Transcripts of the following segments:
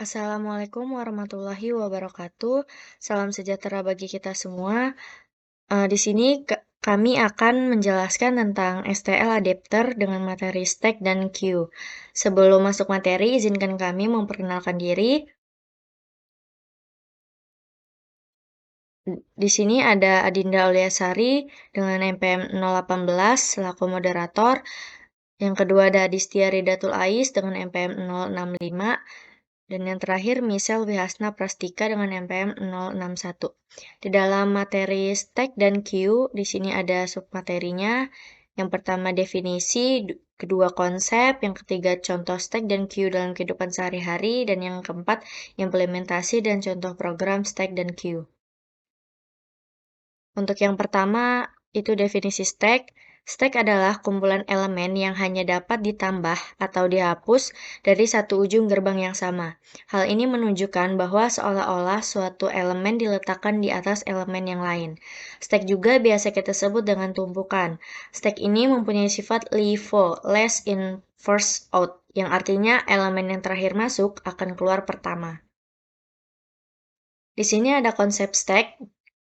Assalamualaikum warahmatullahi wabarakatuh. Salam sejahtera bagi kita semua. Di sini kami akan menjelaskan tentang STL adapter dengan materi stack dan queue. Sebelum masuk materi, izinkan kami memperkenalkan diri. Di sini ada Adinda Auliasari dengan NPM 018 selaku moderator. Yang kedua ada Adistia Ridatul Ais dengan NPM 065. Dan yang terakhir, Michelle Wihasna Prastika dengan NPM 061. Di dalam materi stack dan queue, di sini ada submaterinya. Yang pertama definisi, kedua konsep, yang ketiga contoh stack dan queue dalam kehidupan sehari-hari, dan yang keempat implementasi dan contoh program stack dan queue. Untuk yang pertama, itu definisi stack. Stack adalah kumpulan elemen yang hanya dapat ditambah atau dihapus dari satu ujung gerbang yang sama. Hal ini menunjukkan bahwa seolah-olah suatu elemen diletakkan di atas elemen yang lain. Stack juga biasa kita sebut dengan tumpukan. Stack ini mempunyai sifat LIFO, last in first out, yang artinya elemen yang terakhir masuk akan keluar pertama. Di sini ada konsep stack,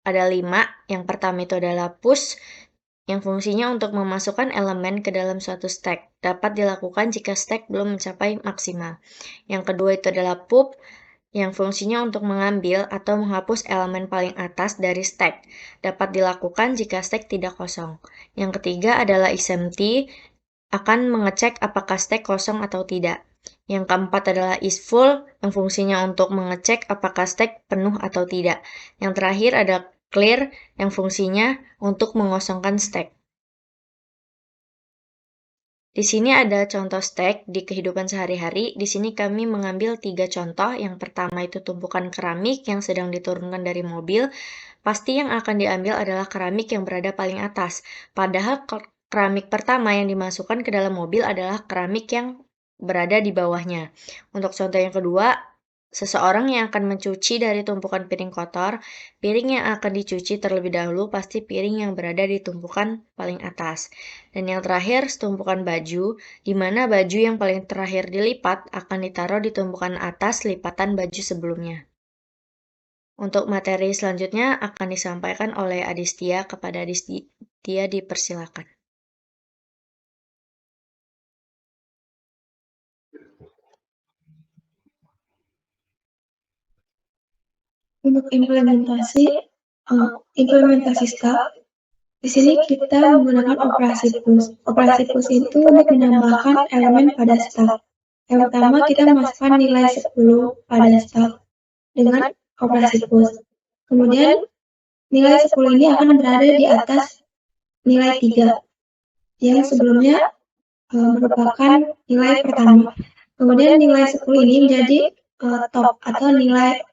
ada 5. Yang pertama itu adalah push, yang fungsinya untuk memasukkan elemen ke dalam suatu stack. Dapat dilakukan jika stack belum mencapai maksimal. Yang kedua itu adalah pop, yang fungsinya untuk mengambil atau menghapus elemen paling atas dari stack. Dapat dilakukan jika stack tidak kosong. Yang ketiga adalah isempty, akan mengecek apakah stack kosong atau tidak. Yang keempat adalah isFull, yang fungsinya untuk mengecek apakah stack penuh atau tidak. Yang terakhir ada clear, yang fungsinya untuk mengosongkan stack. Di sini ada contoh stack di kehidupan sehari-hari. Di sini kami mengambil 3 contoh. Yang pertama itu tumpukan keramik yang sedang diturunkan dari mobil. Pasti yang akan diambil adalah keramik yang berada paling atas. Padahal keramik pertama yang dimasukkan ke dalam mobil adalah keramik yang berada di bawahnya. Untuk contoh yang kedua, seseorang yang akan mencuci dari tumpukan piring kotor, piring yang akan dicuci terlebih dahulu pasti piring yang berada di tumpukan paling atas. Dan yang terakhir, tumpukan baju, di mana baju yang paling terakhir dilipat akan ditaruh di tumpukan atas lipatan baju sebelumnya. Untuk materi selanjutnya akan disampaikan oleh Adistia. Kepada Adistia dipersilakan. Untuk implementasi stack, di sini kita menggunakan operasi push. Operasi push itu untuk menambahkan elemen pada stack. Yang pertama kita masukkan nilai 10 pada stack dengan operasi push. Kemudian nilai 10 ini akan berada di atas nilai 3 yang sebelumnya merupakan nilai pertama. Kemudian nilai 10 ini menjadi top atau nilai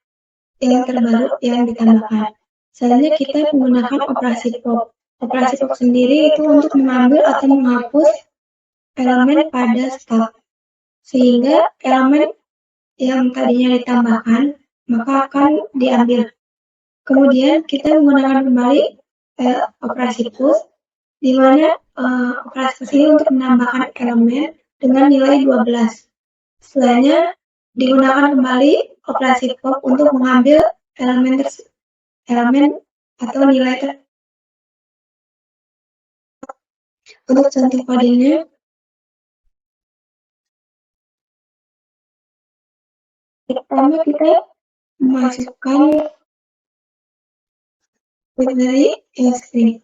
yang terbaru yang ditambahkan. Selanjutnya kita menggunakan operasi pop. Operasi pop sendiri itu untuk mengambil atau menghapus elemen pada stack, sehingga elemen yang tadinya ditambahkan maka akan diambil. Kemudian kita menggunakan kembali operasi push, di mana operasi push ini untuk menambahkan elemen dengan nilai 12. Setelahnya digunakan kembali operasi pop untuk mengambil elemen atau nilai untuk contoh kodenya. Pertama kita memasukkan binary string.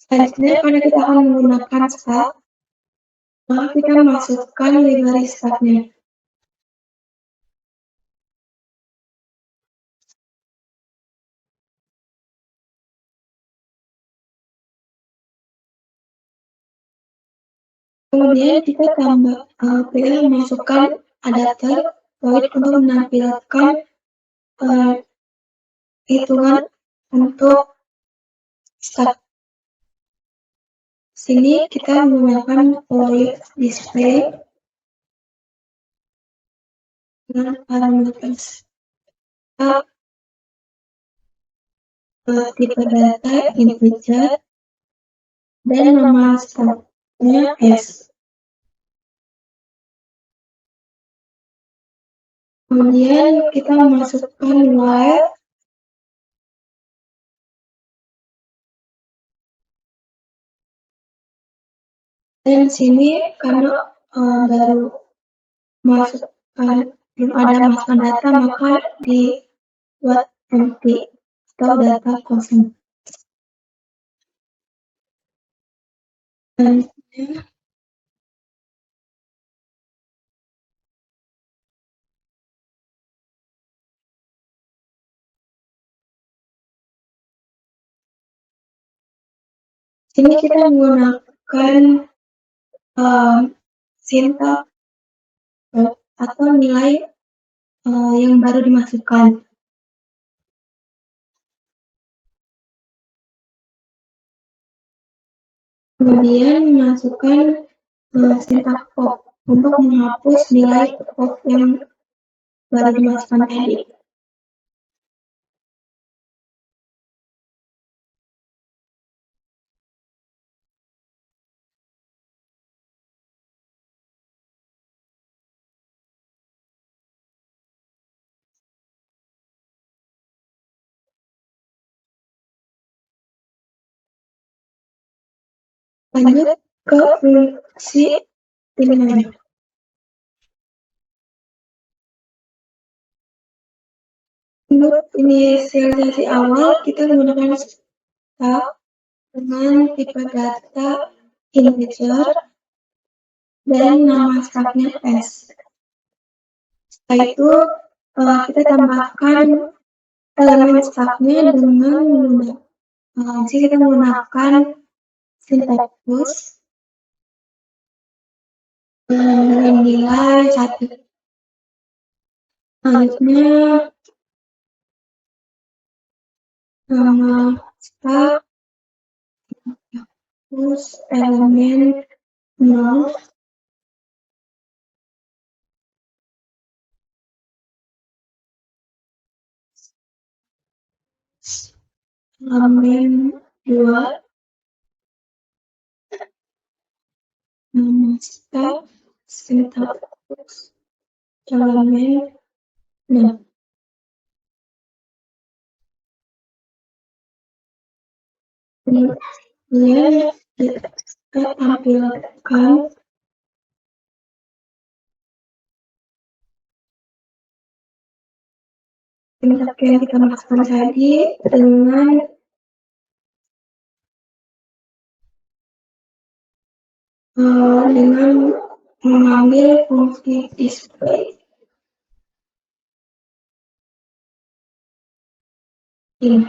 Selanjutnya karena kita akan menggunakan stack, maka kita masukkan binary stacknya. Kemudian kita pilih memasukkan adapter void untuk menampilkan hitungan untuk stack. Sini kita menggunakan void display dengan parameter stack, tipe data integer, dan nama stacknya S. Kemudian kita masukkan while, dan sini karena baru masukkan belum ada masukkan data, maka dibuat empty atau data kosong. Dan sini kita menggunakan sintak atau nilai yang baru dimasukkan. Kemudian masukkan sintak pop untuk menghapus nilai pop yang baru dimasukkan tadi. Lanjut ke fungsi inline. Untuk inisialisasi awal, kita menggunakan start dengan tipe data integer dan nama stringnya s. Setelah itu kita tambahkan elemen stringnya dengan menggunakan syntax push dengan nilai 1. Selanjutnya nama string push elemen 0 elemen 2 nama string syntax push elemen 6. Kemudian kita tampilkan syntax yang kita masukkan tadi dengan mengambil fungsi display. Ini.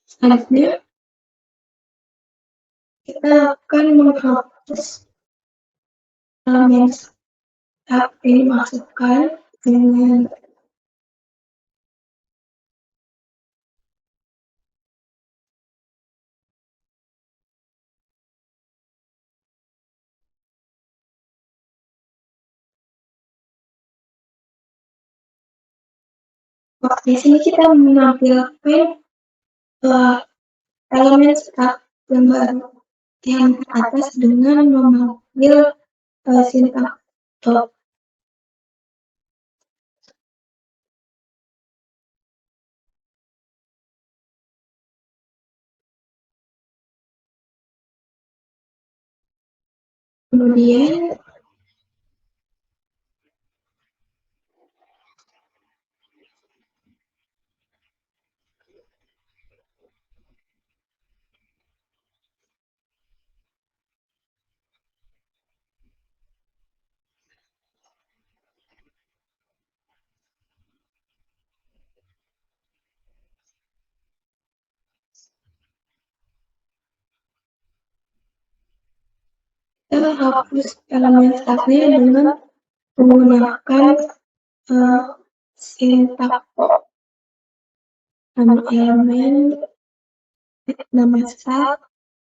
Selanjutnya kita akan menghapus elemen string ini masukkan dengan di sini kita menampilkan elemen string yang baru yang atas dengan memanggil syntax top. Kemudian kita hapus elemen stringnya dengan menggunakan syntax pop. Nama elemen, nama string,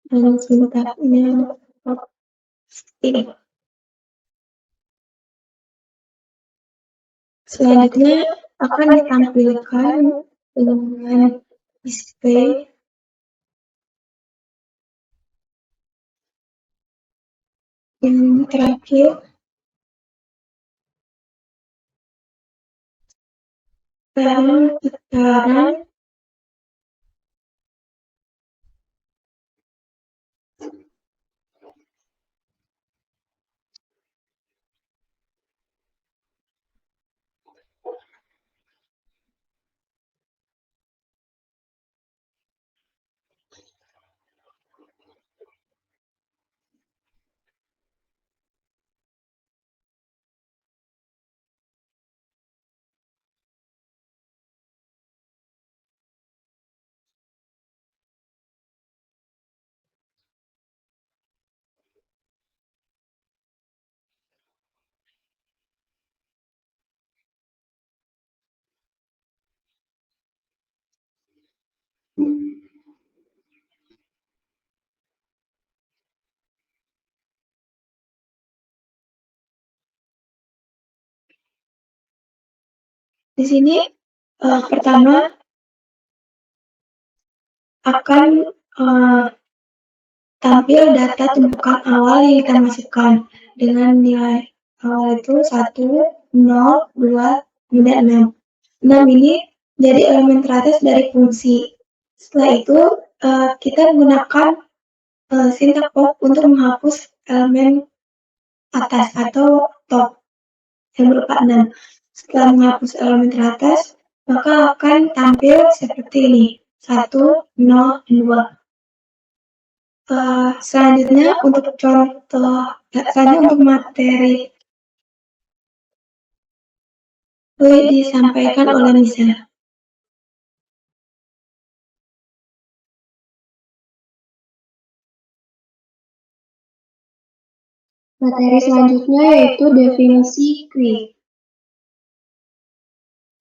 dan sintaksnya pop ini. Selanjutnya akan ditampilkan dengan display yang terakhir putaran di sini pertama akan tampil data tumpukan awal yang kita masukkan dengan nilai awal itu 1, 0, 2, kemudian 6. 6 ini jadi elemen teratas dari fungsi. Setelah itu kita menggunakan syntax pop untuk menghapus elemen atas atau top yang berupa 6. Setelah menghapus elemen teratas, maka akan tampil seperti ini. 1, 0, 2. Selanjutnya untuk materi boleh disampaikan oleh Misal. Materi selanjutnya yaitu definisi Q.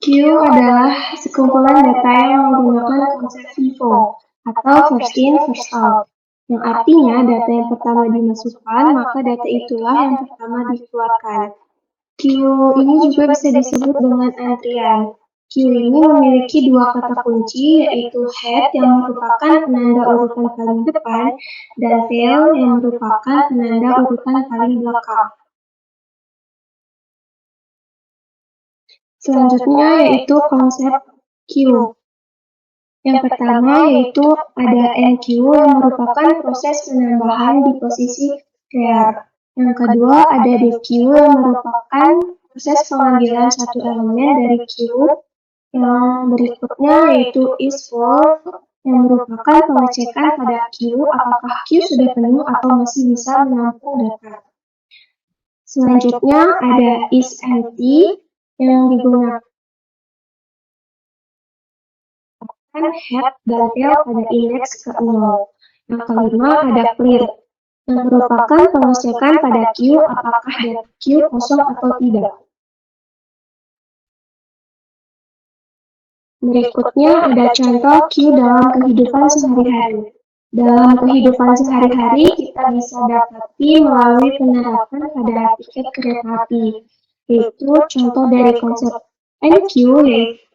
Q adalah sekumpulan data yang menggunakan konsep FIFO atau first in, first out, yang artinya data yang pertama dimasukkan, maka data itulah yang pertama dikeluarkan. Q ini juga bisa disebut dengan antrian. Q ini memiliki dua kata kunci, yaitu head yang merupakan penanda urutan paling depan, dan tail yang merupakan penanda urutan paling belakang. Selanjutnya yaitu konsep Q. Yang pertama yaitu ada NQ yang merupakan proses penambahan di posisi clear. Yang kedua ada DQ yang merupakan proses pengambilan satu elemen dari Q. Yang berikutnya yaitu isFull yang merupakan pengecekan pada Q apakah Q sudah penuh atau masih bisa menampung data. Selanjutnya ada isEmpty yang digunakan head dan tail pada indeks ke-0. Yang kelima ada clear, yang merupakan pengecekan pada Q apakah data Q kosong atau tidak. Berikutnya ada contoh Q dalam kehidupan sehari-hari. Dalam kehidupan sehari-hari kita bisa dapati melalui penerapan pada tiket kereta api, yaitu contoh dari konsep NQ yaitu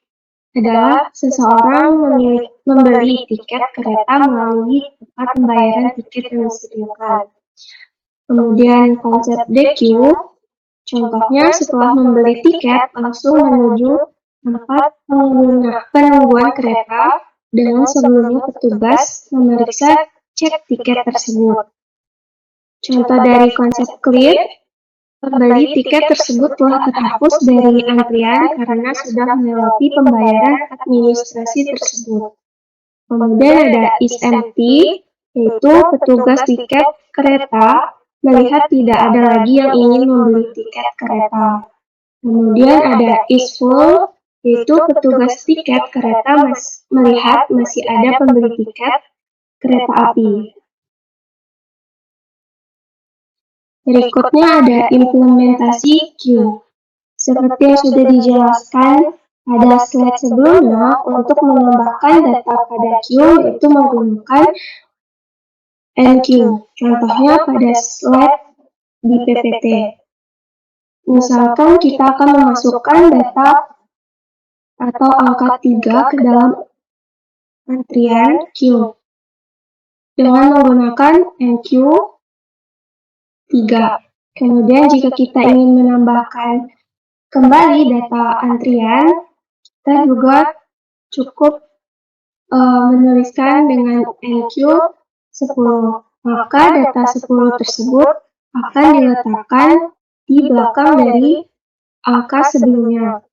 adalah seseorang membeli tiket kereta melalui tempat pembayaran tiket yang disediakan. Kemudian konsep DQ, contohnya setelah membeli tiket langsung menuju tempat penungguan kereta dengan sebelumnya petugas memeriksa cek tiket tersebut. Contoh dari konsep clear, pembeli tiket tersebut telah terhapus dari antrian karena sudah melewati pembayaran administrasi tersebut. Kemudian ada isEmpty, yaitu petugas tiket kereta melihat tidak ada lagi yang ingin membeli tiket kereta. Kemudian ada isFull, yaitu petugas tiket kereta melihat masih ada pembeli tiket kereta api. Berikutnya ada implementasi Q. Seperti yang sudah dijelaskan pada slide sebelumnya, untuk menambahkan data pada Q yaitu menggunakan NQ. Contohnya pada slide di PPT. Misalkan kita akan memasukkan data atau angka 3 ke dalam antrian Q dengan menggunakan NQ 3. Kemudian jika kita ingin menambahkan kembali data antrian, Kita juga cukup menuliskan dengan NQ 10. Maka data 10 tersebut akan diletakkan di belakang dari angka sebelumnya.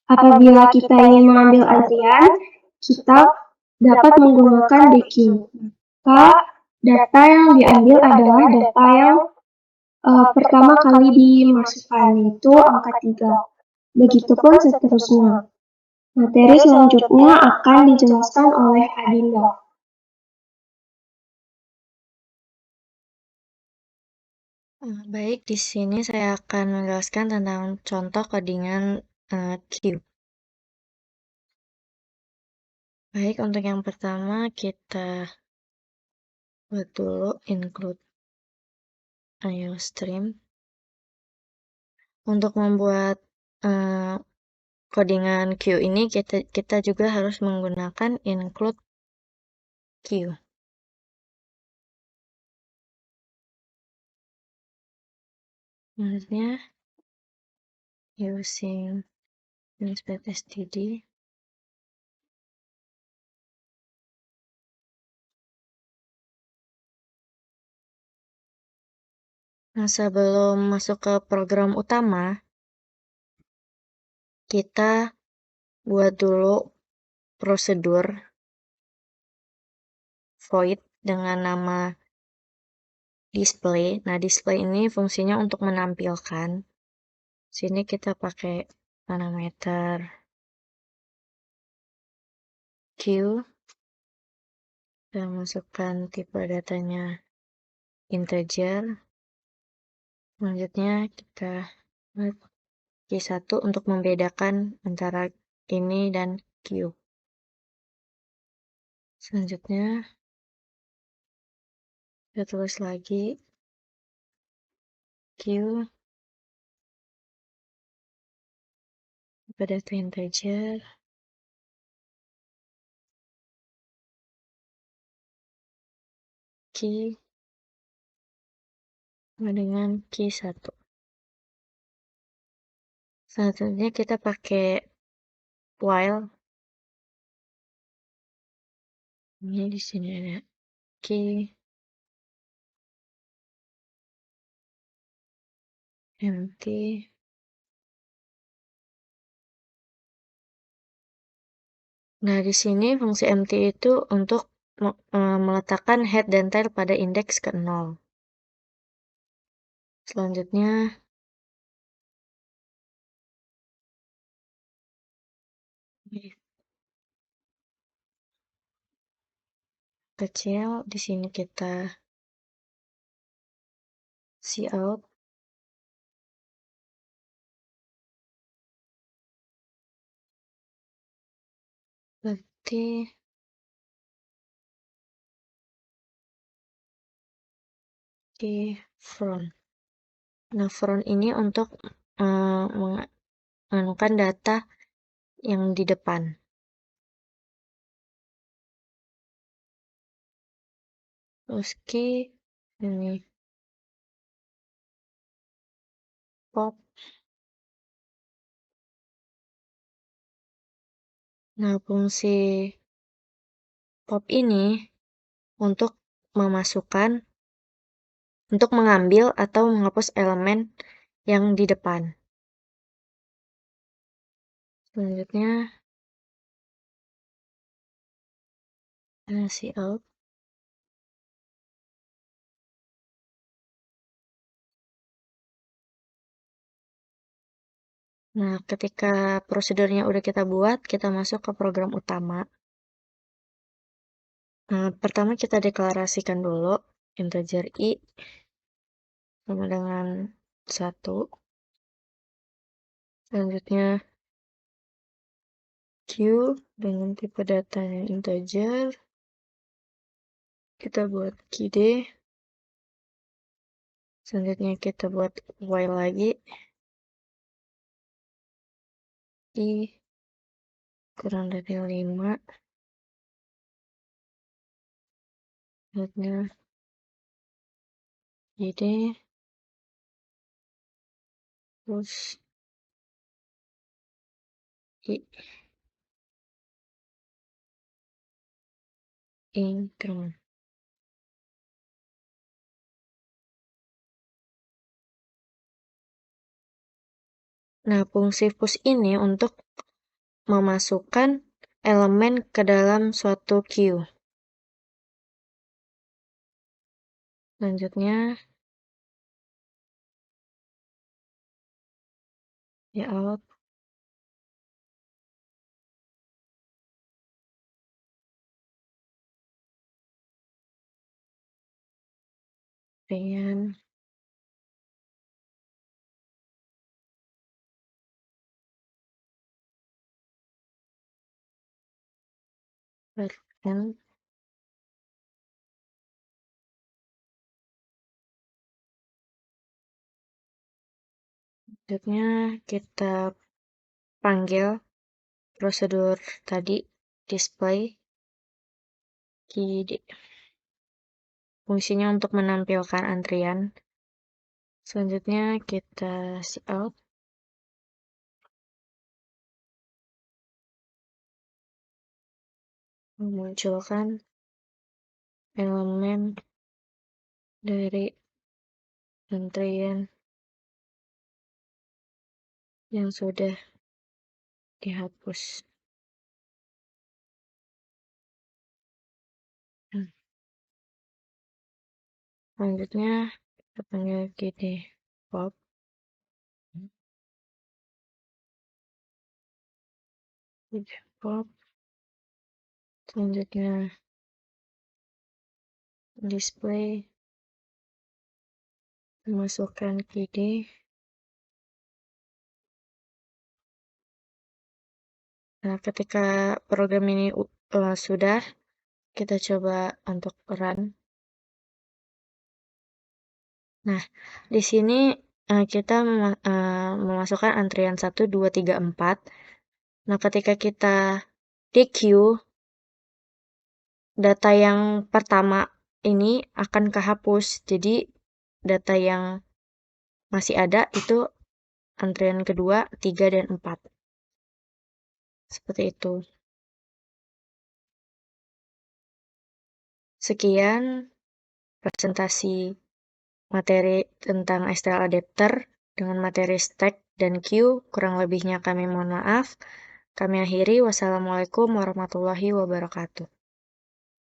Apabila kita ingin mengambil antrian, kita dapat menggunakan DQ. Maka data yang diambil adalah data yang pertama kali dimasukkan, yaitu angka 3. Begitupun seterusnya. Materi selanjutnya akan dijelaskan oleh Adinda. Baik, di sini saya akan menjelaskan tentang contoh codingan Q. Baik, untuk yang pertama kita buat dulu include IOStream. Untuk membuat codingan Q ini kita juga harus menggunakan include Q. Maksudnya using inspect std. Nah, sebelum masuk ke program utama, kita buat dulu prosedur void dengan nama display. Nah, display ini fungsinya untuk menampilkan. Sini kita pakai parameter Q. Kita masukkan tipe datanya integer. Selanjutnya kita buat Q1 untuk membedakan antara ini dan Q. Selanjutnya kita tulis lagi Q tipe data integer. Key dengan Q1. Selanjutnya kita pakai while. Ini di sini ada key empty. Nah, di sini fungsi empty itu untuk meletakkan head dan tail pada indeks ke 0. Selanjutnya kecil, di sini kita cout. Berarti di front. Nah, front ini untuk menganukan data yang di depan. Terus key ini pop. Nah, fungsi pop ini untuk mengambil atau menghapus elemen yang di depan. Selanjutnya cout. Nah, ketika prosedurnya udah kita buat, kita masuk ke program utama. Nah, pertama kita deklarasikan dulu integer i sama dengan 1. Selanjutnya Q dengan tipe datanya integer. Kita buat kd. Selanjutnya kita buat while lagi. I kurang dari 5. Selanjutnya id. Terus increment. Nah, fungsi push ini untuk memasukkan elemen ke dalam suatu queue. Selanjutnya, layout, varian, varian, selanjutnya kita panggil prosedur tadi, display KeyD. Fungsinya untuk menampilkan antrian. Selanjutnya kita cout, memunculkan elemen dari antrian yang sudah dihapus. Selanjutnya kita panggil GD pop. GD pop. Selanjutnya display, masukkan GD. Nah, ketika program ini sudah, kita coba untuk run. Nah, di sini kita memasukkan antrian 1, 2, 3, 4. Nah, ketika kita di queue, data yang pertama ini akan kehapus. Jadi, data yang masih ada itu antrian kedua, 3, dan 4. Seperti itu. Sekian presentasi materi tentang STL adapter dengan materi stack dan queue. Kurang lebihnya kami mohon maaf. Kami akhiri. Wassalamualaikum warahmatullahi wabarakatuh.